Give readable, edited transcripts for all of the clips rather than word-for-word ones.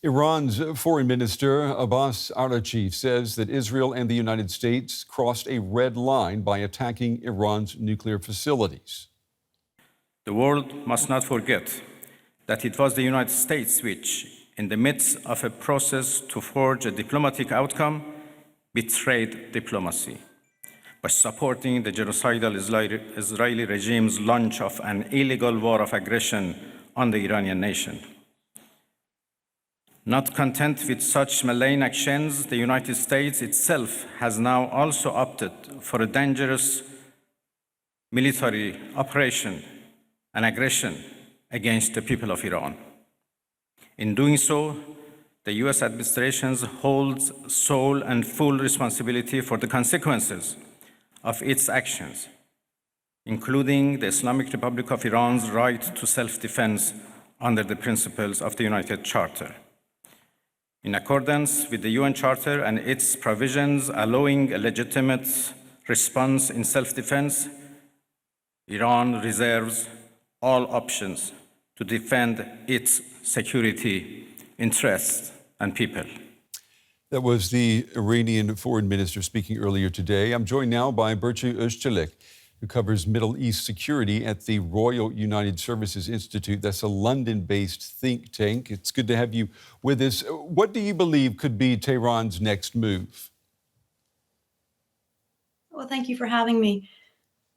Iran's foreign minister, Abbas Araghchi, says that Israel and the United States crossed a red line by attacking Iran's nuclear facilities. The world must not forget that it was the United States which, in the midst of a process to forge a diplomatic outcome, betrayed diplomacy by supporting the genocidal Israeli regime's launch of an illegal war of aggression on the Iranian nation. Not content with such malign actions, the United States itself has now also opted for a dangerous military operation and aggression against the people of Iran. In doing so, the US administration holds sole and full responsibility for the consequences of its actions, including the Islamic Republic of Iran's right to self-defense under the principles of the Untitled Chapter. In accordance with the UN Charter and its provisions allowing a legitimate response in self-defense, Iran reserves all options to defend its security interests and people. That was the Iranian foreign minister speaking earlier today. I'm joined now by Burcu, Ozcelik, who covers Middle East security at the Royal United Services Institute. That's a London-based think tank. It's good to have you with us. What do you believe could be Tehran's next move? Well, thank you for having me.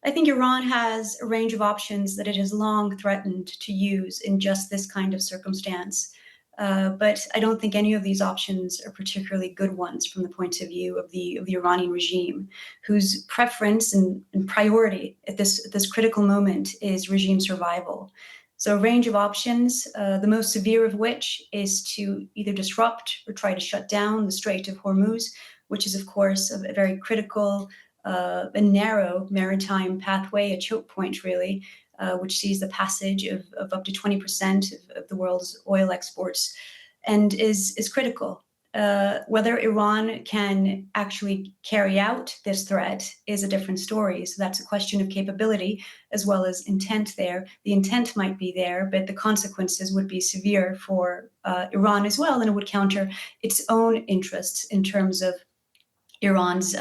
I think Iran has a range of options that it has long threatened to use in just this kind of circumstance. But I don't think any of these options are particularly good ones from the point of view of the Iranian regime, whose preference and priority at this critical moment is regime survival. So a range of options, the most severe of which is to either disrupt or try to shut down the Strait of Hormuz, which is, of course, a very critical and narrow maritime pathway, a choke point, really, which sees the passage of up to 20% of the world's oil exports, and is critical. Whether Iran can actually carry out this threat is a different story. So that's a question of capability as well as intent there. The intent might be there, but the consequences would be severe for Iran as well, and it would counter its own interests in terms of Iran's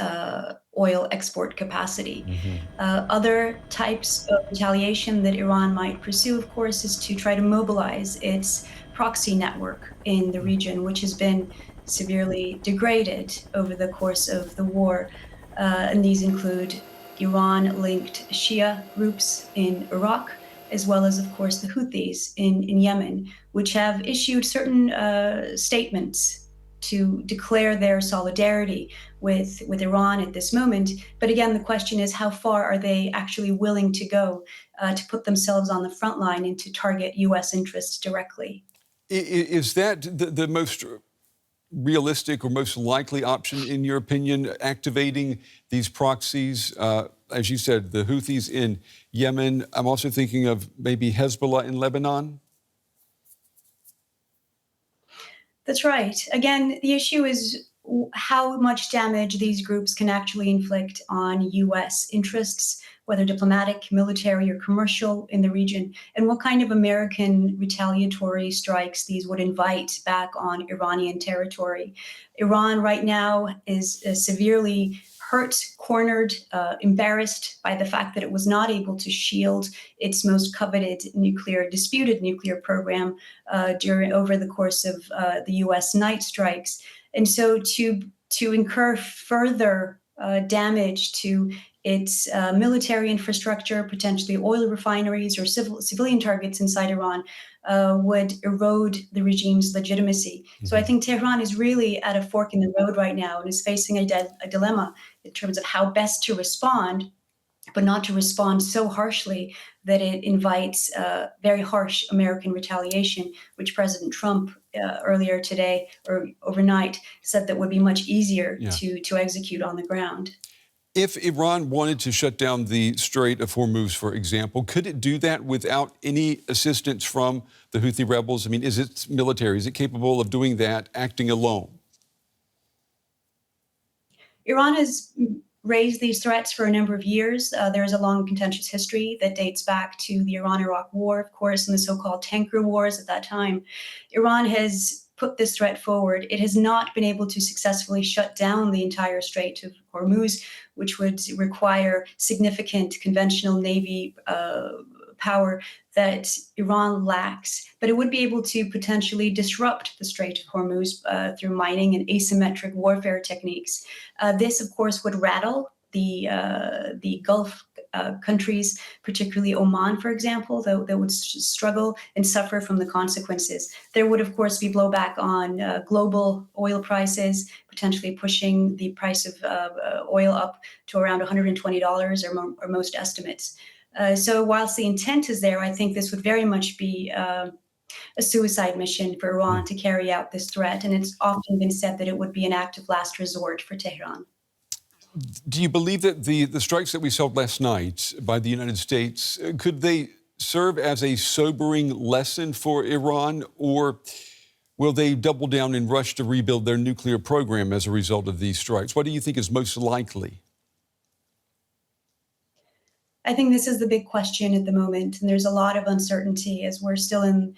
oil export capacity. Other types of retaliation that Iran might pursue, of course, is to try to mobilize its proxy network in the region, which has been severely degraded over the course of the war. And these include Iran-linked Shia groups in Iraq, as well as, of course, the Houthis in Yemen, which have issued certain statements to declare their solidarity with Iran at this moment. But again, the question is, how far are they actually willing to go to put themselves on the front line and to target U.S. interests directly? Is that the most realistic or most likely option, in your opinion, activating these proxies? As you said, the Houthis in Yemen. I'm also thinking of maybe Hezbollah in Lebanon. That's right. Again, the issue is how much damage these groups can actually inflict on U.S. interests, whether diplomatic, military, or commercial in the region, and what kind of American retaliatory strikes these would invite back on Iranian territory. Iran right now is severely hurt, cornered, embarrassed by the fact that it was not able to shield its most coveted disputed nuclear program over the course of the U.S. night strikes. And so to incur further damage to its military infrastructure, potentially oil refineries or civilian targets inside Iran, would erode the regime's legitimacy. So I think Tehran is really at a fork in the road right now and is facing a dilemma in terms of how best to respond, but not to respond so harshly that it invites very harsh American retaliation, which President Trump earlier today or overnight said that would be much easier to execute on the ground. If Iran wanted to shut down the Strait of Hormuz, for example, could it do that without any assistance from the Houthi rebels? I mean, is its military, is it capable of doing that, acting alone? Iran has raised these threats for a number of years. There is a long contentious history that dates back to the Iran-Iraq War, of course, and the so-called tanker wars at that time. Iran has put this threat forward, it has not been able to successfully shut down the entire Strait of Hormuz, which would require significant conventional Navy power that Iran lacks. But it would be able to potentially disrupt the Strait of Hormuz through mining and asymmetric warfare techniques. This, of course, would rattle the Gulf countries, particularly Oman, for example, that would struggle and suffer from the consequences. There would, of course, be blowback on global oil prices, potentially pushing the price of oil up to around $120 or most estimates. So whilst the intent is there, I think this would very much be a suicide mission for Iran to carry out this threat. And it's often been said that it would be an act of last resort for Tehran. Do you believe that the strikes that we saw last night by the United States, could they serve as a sobering lesson for Iran, or will they double down and rush to rebuild their nuclear program as a result of these strikes? What do you think is most likely? I think this is the big question at the moment, and there's a lot of uncertainty as we're still in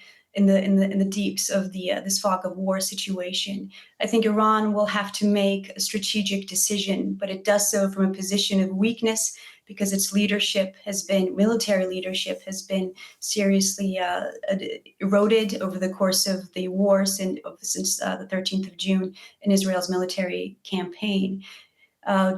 the deeps of this fog of war situation. I think Iran will have to make a strategic decision, but it does so from a position of weakness because its military leadership has been seriously eroded over the course of the war since the 13th of June in Israel's military campaign.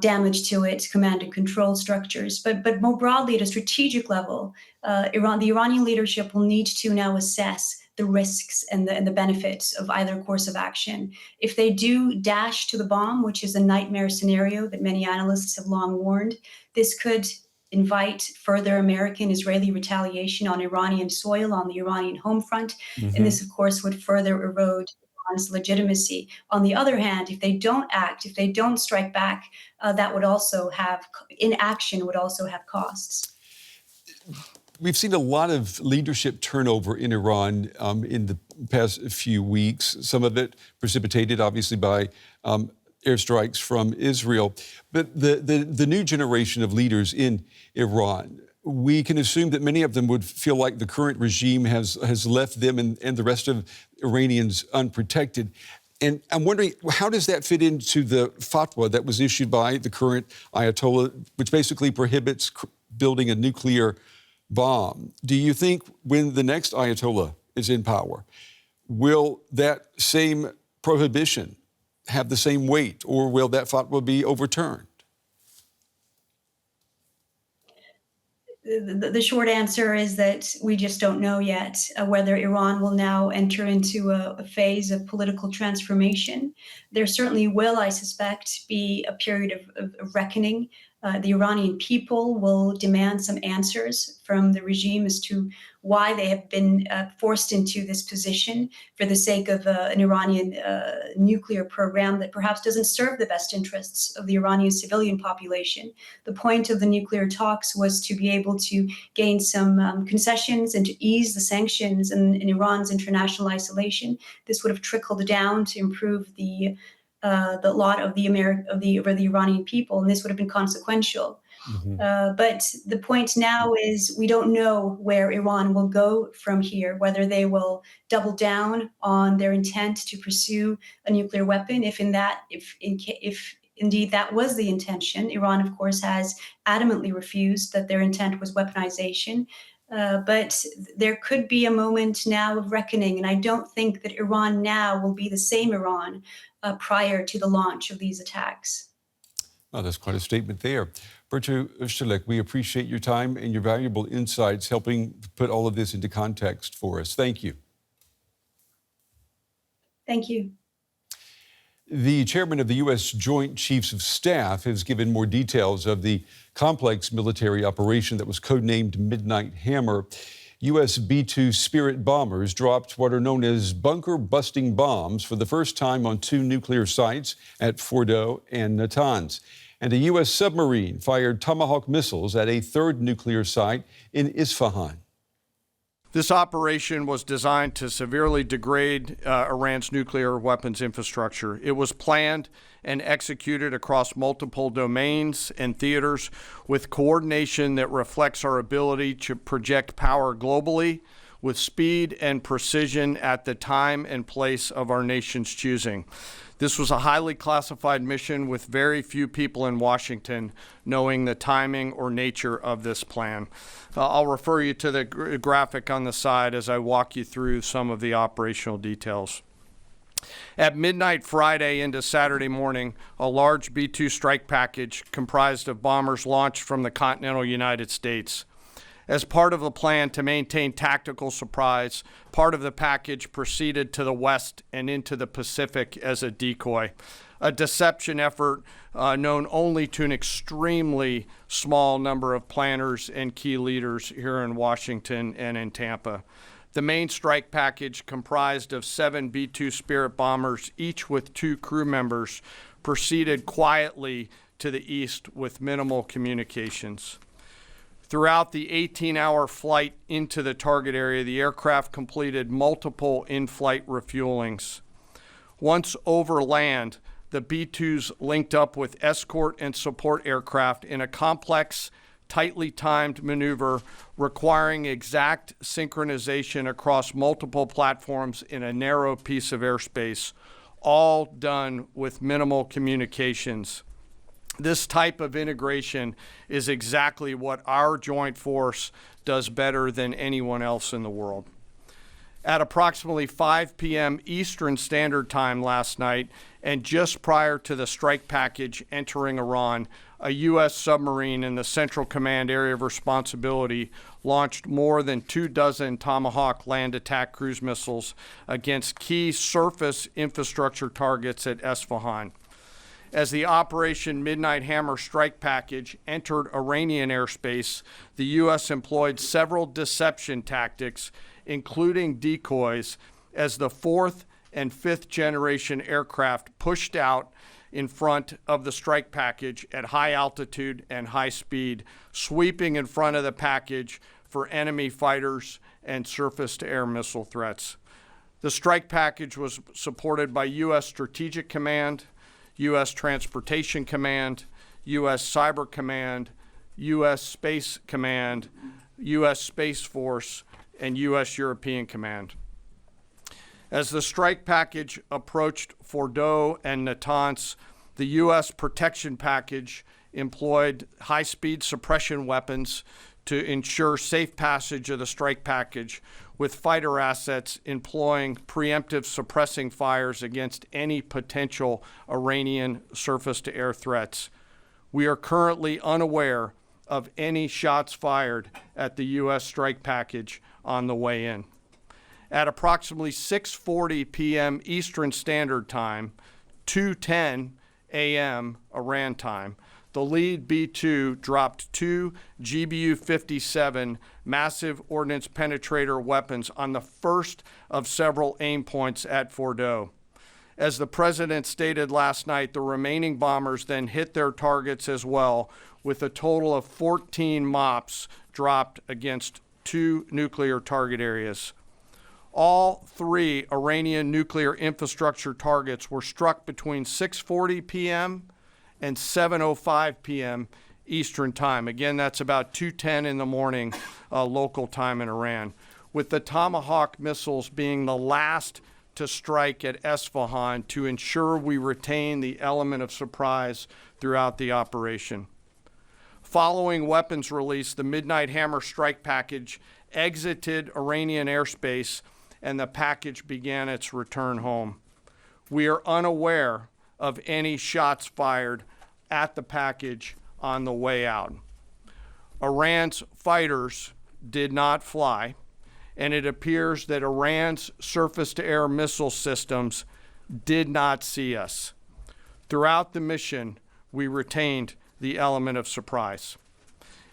Damage to its command and control structures. But more broadly, at a strategic level, the Iranian leadership will need to now assess the risks and the benefits of either course of action. If they do dash to the bomb, which is a nightmare scenario that many analysts have long warned, this could invite further American-Israeli retaliation on Iranian soil, on the Iranian home front. And this, of course, would further erode Iran's legitimacy. On the other hand, if they don't act, if they don't strike back, that would also have, inaction would also have costs. We've seen a lot of leadership turnover in Iran in the past few weeks, some of it precipitated, obviously, by airstrikes from Israel. But the new generation of leaders in Iran, we can assume that many of them would feel like the current regime has left them and the rest of Iranians unprotected. And I'm wondering, how does that fit into the fatwa that was issued by the current Ayatollah, which basically prohibits building a nuclear bomb? Do you think when the next Ayatollah is in power, will that same prohibition have the same weight, or will that fatwa be overturned? The short answer is that we just don't know yet whether Iran will now enter into a phase of political transformation. There certainly will, I suspect, be a period of reckoning. The Iranian people will demand some answers from the regime as to why they have been forced into this position for the sake of an Iranian nuclear program that perhaps doesn't serve the best interests of the Iranian civilian population. The point of the nuclear talks was to be able to gain some concessions and to ease the sanctions in Iran's international isolation. This would have trickled down to improve the lot of the Iranian people, and this would have been consequential. But the point now is we don't know where Iran will go from here, whether they will double down on their intent to pursue a nuclear weapon. If indeed that was the intention, Iran, of course, has adamantly refused that their intent was weaponization. But there could be a moment now of reckoning, and I don't think that Iran now will be the same Iran prior to the launch of these attacks. Oh, that's quite a statement there. Burcu, Ozcelik, we appreciate your time and your valuable insights helping put all of this into context for us. Thank you. Thank you. The chairman of the U.S. Joint Chiefs of Staff has given more details of the complex military operation that was codenamed Midnight Hammer. U.S. B-2 Spirit bombers dropped what are known as bunker-busting bombs for the first time on 2 nuclear sites at Fordo and Natanz. And a U.S. submarine fired Tomahawk missiles at a 3rd nuclear site in Isfahan. This operation was designed to severely degrade Iran's nuclear weapons infrastructure. It was planned and executed across multiple domains and theaters with coordination that reflects our ability to project power globally with speed and precision at the time and place of our nation's choosing. This was a highly classified mission with very few people in Washington knowing the timing or nature of this plan. I'll refer you to the graphic on the side as I walk you through some of the operational details. At midnight Friday into Saturday morning, a large B-2 strike package comprised of bombers launched from the continental United States. As part of the plan to maintain tactical surprise, part of the package proceeded to the west and into the Pacific as a decoy, a deception effort known only to an extremely small number of planners and key leaders here in Washington and in Tampa. The main strike package, comprised of 7 B-2 Spirit bombers, each with 2 crew members, proceeded quietly to the east with minimal communications. Throughout the 18-hour flight into the target area, the aircraft completed multiple in-flight refuelings. Once over land, the B-2s linked up with escort and support aircraft in a complex, tightly timed maneuver requiring exact synchronization across multiple platforms in a narrow piece of airspace, all done with minimal communications. This type of integration is exactly what our joint force does better than anyone else in the world. At approximately 5 p.m. Eastern Standard Time last night, and just prior to the strike package entering Iran, a U.S. submarine in the Central Command Area of Responsibility launched more than 24 Tomahawk land attack cruise missiles against key surface infrastructure targets at Esfahan. As the Operation Midnight Hammer strike package entered Iranian airspace, the U.S. employed several deception tactics, including decoys, as the 4th and 5th generation aircraft pushed out in front of the strike package at high altitude and high speed, sweeping in front of the package for enemy fighters and surface-to-air missile threats. The strike package was supported by U.S. Strategic Command, U.S. Transportation Command, U.S. Cyber Command, U.S. Space Command, U.S. Space Force, and U.S. European Command. As the strike package approached Fordo and Natanz, the U.S. protection package employed high-speed suppression weapons to ensure safe passage of the strike package, with fighter assets employing preemptive suppressing fires against any potential Iranian surface-to-air threats. We are currently unaware of any shots fired at the U.S. strike package on the way in. At approximately 6:40 p.m. Eastern Standard Time, 2:10 a.m. Iran time, the lead B-2 dropped 2 GBU-57 massive ordnance penetrator weapons on the first of several aim points at Fordo. As the president stated last night, the remaining bombers then hit their targets as well, with a total of 14 MOPs dropped against 2 nuclear target areas. All 3 Iranian nuclear infrastructure targets were struck between 6:40 p.m. and 7:05 p.m. Eastern Time. Again, that's about 2:10 in the morning local time in Iran, with the Tomahawk missiles being the last to strike at Esfahan to ensure we retain the element of surprise throughout the operation. Following weapons release, the Midnight Hammer strike package exited Iranian airspace and the package began its return home. We are unaware of any shots fired at the package on the way out. Iran's fighters did not fly, and it appears that Iran's surface-to-air missile systems did not see us. Throughout the mission, we retained the element of surprise.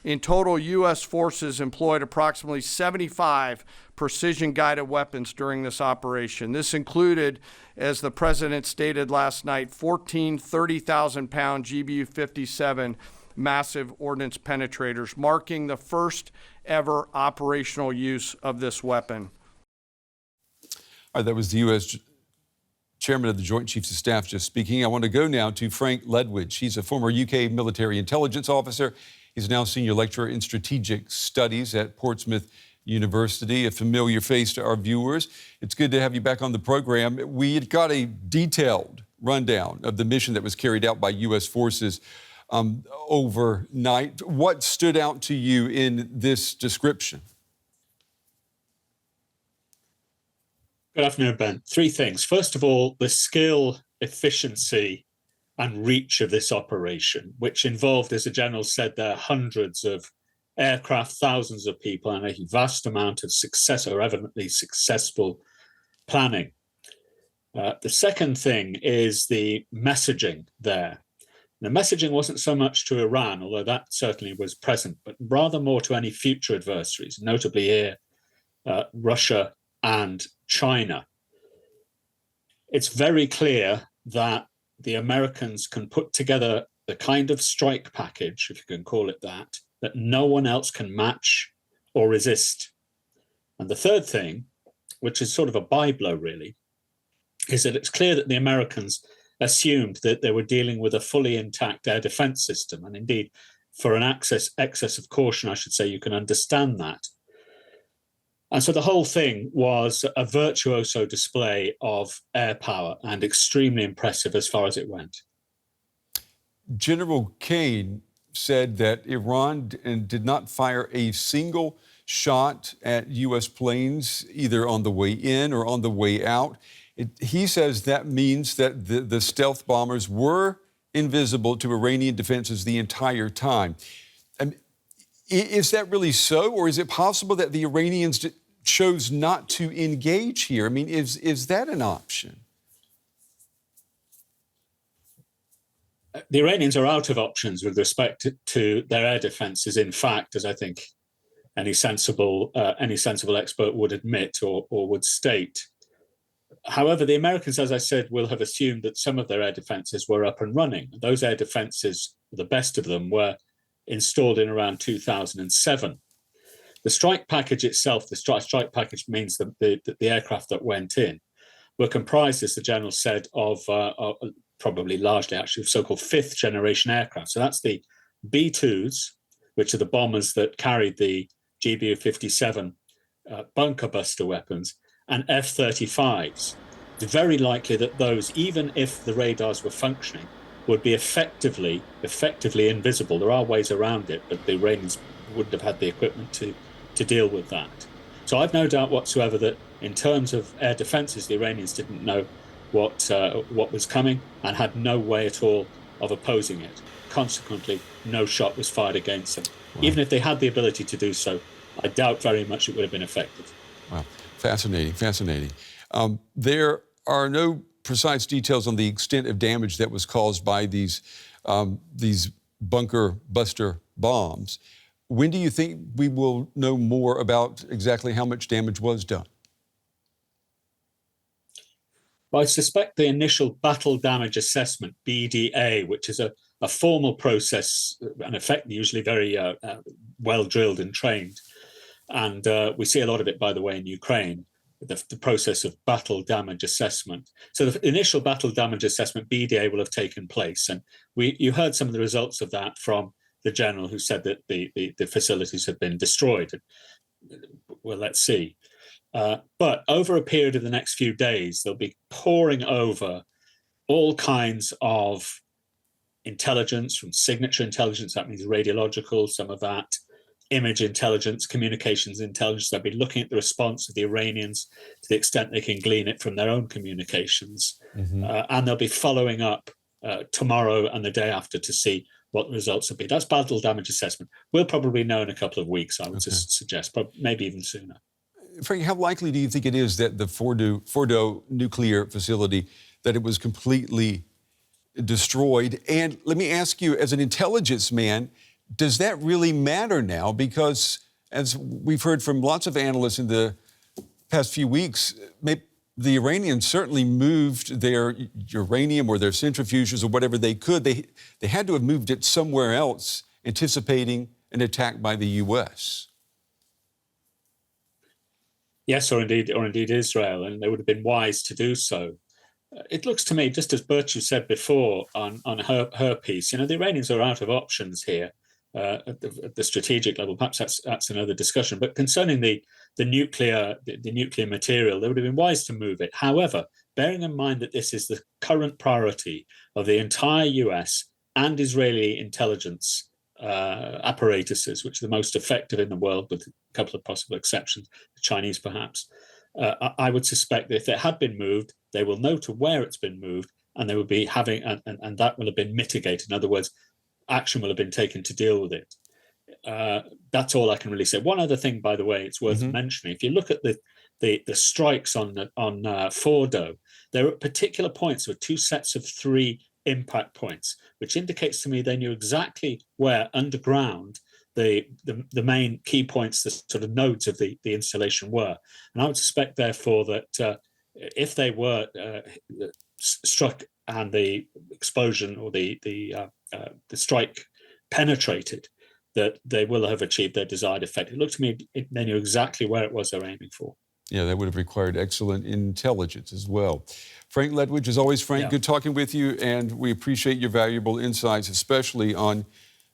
In total, U.S. forces employed approximately 75 precision-guided weapons during this operation. This included, as the president stated last night, 14 30,000-pound GBU-57 massive ordnance penetrators, marking the first ever operational use of this weapon. All right, that was the U.S. Chairman of the Joint Chiefs of Staff just speaking. I want to go now to Frank Ledwidge. He's a former UK military intelligence officer. He's now senior lecturer in strategic studies at Portsmouth University, a familiar face to our viewers. It's good to have you back on the program. We had got a detailed rundown of the mission that was carried out by U.S. forces overnight. What stood out to you in this description? Good afternoon, Ben. Three things. First of all, the skill, efficiency, and reach of this operation, which involved, as the general said, there hundreds of aircraft, thousands of people, and a vast amount of success, or evidently successful planning. The second thing is the messaging there. The messaging wasn't so much to Iran, although that certainly was present, but rather more to any future adversaries, notably here, Russia and China. It's very clear that the Americans can put together the kind of strike package, if you can call it that no one else can match or resist. And the third thing, which is sort of a byblow really, is that it's clear that the Americans assumed that they were dealing with a fully intact air defense system. And indeed, for an excess of caution, I should say, you can understand that. And so the whole thing was a virtuoso display of air power and extremely impressive as far as it went. General Kane said that Iran did not fire a single shot at U.S. planes, either on the way in or on the way out. He says that means that the stealth bombers were invisible to Iranian defenses the entire time. Is that really so, or is it possible that the Iranians chose not to engage here? I mean, is that an option? The Iranians are out of options with respect to their air defenses. In fact, as I think any sensible expert would admit or would state. However, the Americans, as I said, will have assumed that some of their air defenses were up and running. Those air defenses, the best of them, were installed in around 2007. The strike package itself, the strike package means that the aircraft that went in were comprised, as the general said, of probably largely actually so-called fifth generation aircraft. So that's the B-2s, which are the bombers that carried the GBU-57 bunker buster weapons, and F-35s. It's very likely that those, even if the radars were functioning, would be effectively invisible. There are ways around it, but the Iranians wouldn't have had the equipment to deal with that. So I've no doubt whatsoever that in terms of air defenses, the Iranians didn't know what was coming and had no way at all of opposing it. Consequently, no shot was fired against them. Wow. Even if they had the ability to do so, I doubt very much it would have been effective. Wow, fascinating. There are no precise details on the extent of damage that was caused by these bunker buster bombs. When do you think we will know more about exactly how much damage was done? Well, I suspect the initial battle damage assessment, BDA, which is a formal process, and effectively usually very well drilled and trained. And we see a lot of it, by the way, in Ukraine, the process of battle damage assessment. So the initial battle damage assessment, BDA, will have taken place. And you heard some of the results of that from the general, who said that the facilities had been destroyed. Well, let's see. But over a period of the next few days, they'll be poring over all kinds of intelligence, from signature intelligence, that means radiological, some of that, image intelligence, communications intelligence. They'll be looking at the response of the Iranians to the extent they can glean it from their own communications. Mm-hmm. And they'll be following up tomorrow and the day after to see what the results will be. That's battle damage assessment. We'll probably know in a couple of weeks, I would suggest, maybe even sooner. Frank, how likely do you think it is that the Fordo nuclear facility, that it was completely destroyed? And let me ask you, as an intelligence man, does that really matter now? Because as we've heard from lots of analysts in the past few weeks, the Iranians certainly moved their uranium or their centrifuges or whatever they could. They had to have moved it somewhere else, anticipating an attack by the U.S. Yes, or indeed Israel, and they would have been wise to do so. It looks to me, just as Burcu said before on her piece, the Iranians are out of options here. at the strategic level. Perhaps that's another discussion. But concerning the nuclear material, they would have been wise to move it. However, bearing in mind that this is the current priority of the entire US and Israeli intelligence apparatuses, which are the most effective in the world, with a couple of possible exceptions, the Chinese perhaps, I would suspect that if it had been moved, they will know to where it's been moved, and they will be having, and that will have been mitigated. In other words, action will have been taken to deal with it. That's all I can really say. One other thing, by the way, it's worth mentioning. If you look at the strikes on Fordo, there are particular points with two sets of three impact points, which indicates to me they knew exactly where underground the main key points, the sort of nodes of the installation were. And I would suspect, therefore, that if they were struck and the explosion or the strike penetrated, that they will have achieved their desired effect. It looked to me they knew exactly where it was they were aiming for. Yeah, that would have required excellent intelligence as well. Frank Ledwidge, as always, Frank, good talking with you, and we appreciate your valuable insights, especially on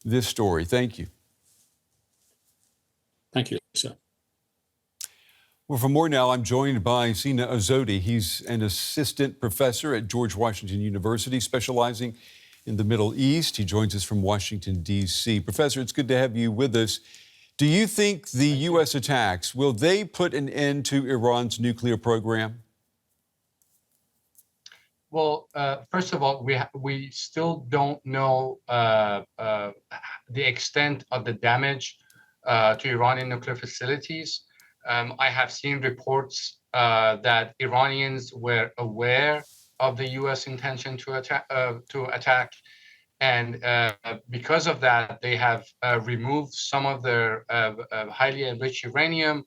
this story. Thank you. Thank you, sir. Well, for more now, I'm joined by Sina Azodi. He's an assistant professor at George Washington University, specializing in the Middle East. He joins us from Washington, D.C. Professor, it's good to have you with us. Do you think the U.S. attacks, will they put an end to Iran's nuclear program? Well, first of all, we still don't know the extent of the damage to Iranian nuclear facilities. I have seen reports that Iranians were aware of the U.S. intention to attack, and because of that, they have removed some of their highly enriched uranium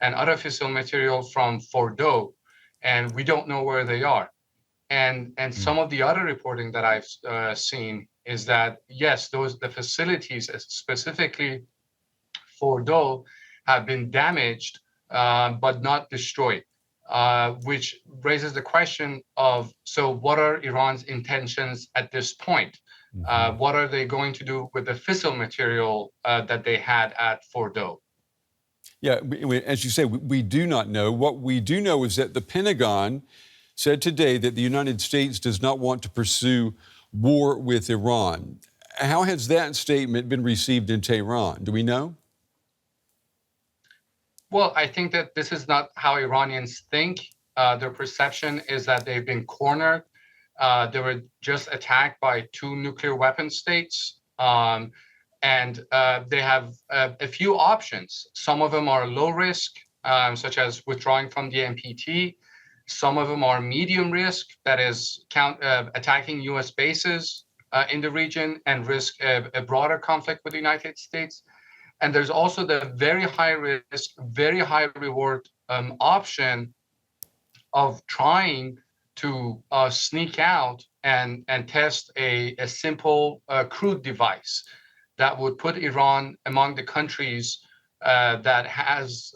and other fissile material from Fordo, and we don't know where they are. And some of the other reporting that I've seen is that yes, the facilities, specifically Fordo, have been damaged, but not destroyed, which raises the question of, so what are Iran's intentions at this point? What are they going to do with the fissile material that they had at Fordo? Yeah, as you say, we do not know. What we do know is that the Pentagon said today that the United States does not want to pursue war with Iran. How has that statement been received in Tehran? Do we know? Well, I think that this is not how Iranians think. Their perception is that they've been cornered. They were just attacked by two nuclear weapon states. And they have a few options. Some of them are low risk, such as withdrawing from the NPT. Some of them are medium risk, that is attacking U.S. bases in the region and risk a broader conflict with the United States. And there's also the very high risk, very high reward option of trying to sneak out and test a simple crude device that would put Iran among the countries that has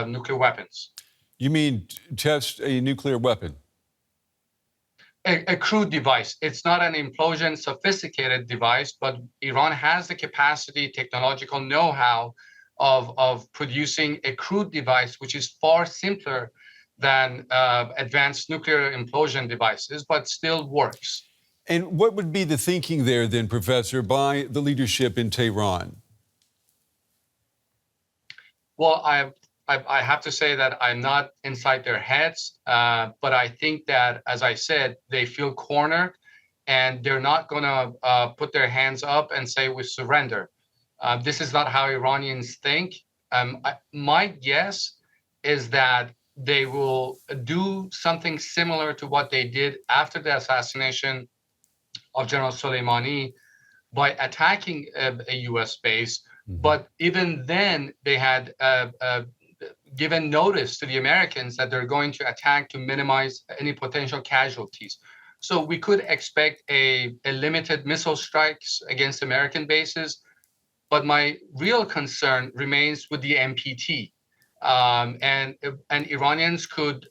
nuclear weapons. You mean test a nuclear weapon? A crude device. It's not an implosion sophisticated device, but Iran has the capacity, technological know-how of producing a crude device, which is far simpler than advanced nuclear implosion devices, but still works. And what would be the thinking there then, Professor, by the leadership in Tehran? Well, I have to say that I'm not inside their heads, but I think that, as I said, they feel cornered and they're not going to put their hands up and say we surrender. This is not how Iranians think. My guess is that they will do something similar to what they did after the assassination of General Soleimani by attacking a U.S. base. But even then, they had given notice to the Americans that they're going to attack to minimize any potential casualties. So we could expect a limited missile strikes against American bases. But my real concern remains with the NPT. And Iranians could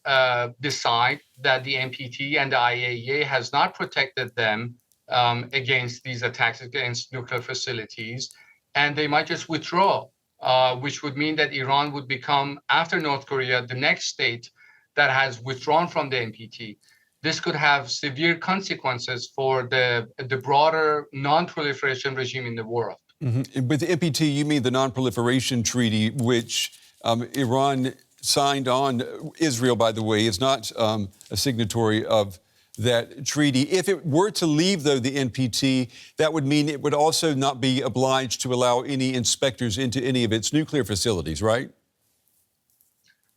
decide that the NPT and the IAEA has not protected them against these attacks against nuclear facilities. and they might just withdraw, which would mean that Iran would become, after North Korea, the next state that has withdrawn from the NPT. This could have severe consequences for the broader non-proliferation regime in the world. Mm-hmm. With the NPT, you mean the Non-Proliferation Treaty, which Iran signed on. Israel, by the way, is not a signatory of that treaty. If it were to leave, though, the NPT, that would mean it would also not be obliged to allow any inspectors into any of its nuclear facilities, right?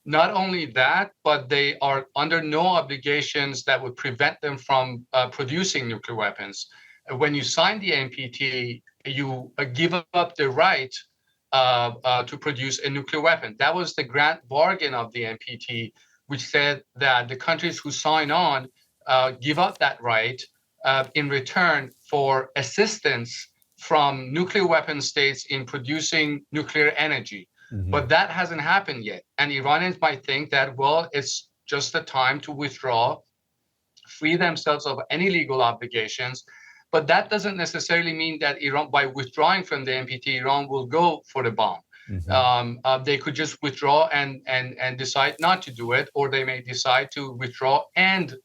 Not only that, but they are under no obligations that would prevent them from producing nuclear weapons. When you sign the NPT, you give up the right to produce a nuclear weapon. That was the grand bargain of the NPT, which said that the countries who sign on give up that right in return for assistance from nuclear weapon states in producing nuclear energy. Mm-hmm. But that hasn't happened yet. And Iranians might think that, well, it's just the time to withdraw, free themselves of any legal obligations. But that doesn't necessarily mean that Iran, by withdrawing from the NPT, Iran will go for the bomb. Mm-hmm. They could just withdraw and decide not to do it, or they may decide to withdraw and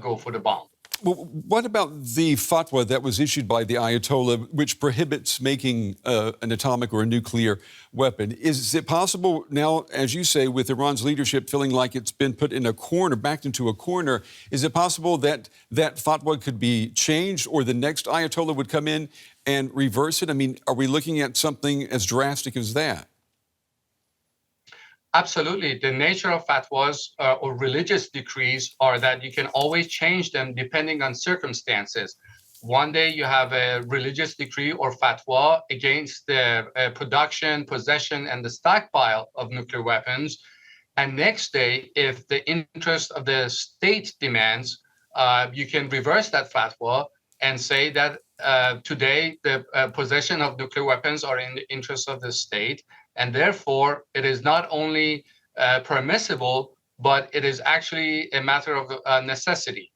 go for the bomb. Well, what about the fatwa that was issued by the Ayatollah, which prohibits making an atomic or a nuclear weapon? Is it possible now, as you say, with Iran's leadership feeling like it's been put in a corner, backed into a corner, is it possible that that fatwa could be changed, or the next Ayatollah would come in and reverse it? I mean, are we looking at something as drastic as that? Absolutely. The nature of fatwas or religious decrees are that you can always change them depending on circumstances. One day you have a religious decree or fatwa against the production, possession, and the stockpile of nuclear weapons. And next day, if the interest of the state demands, you can reverse that fatwa and say that today the possession of nuclear weapons are in the interest of the state. And therefore, it is not only permissible, but it is actually a matter of necessity.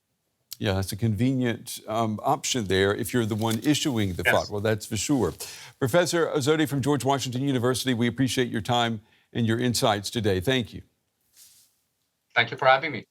Yeah, it's a convenient option there if you're the one issuing the fatwa, that's for sure. Professor Azodi from George Washington University, we appreciate your time and your insights today. Thank you. Thank you for having me.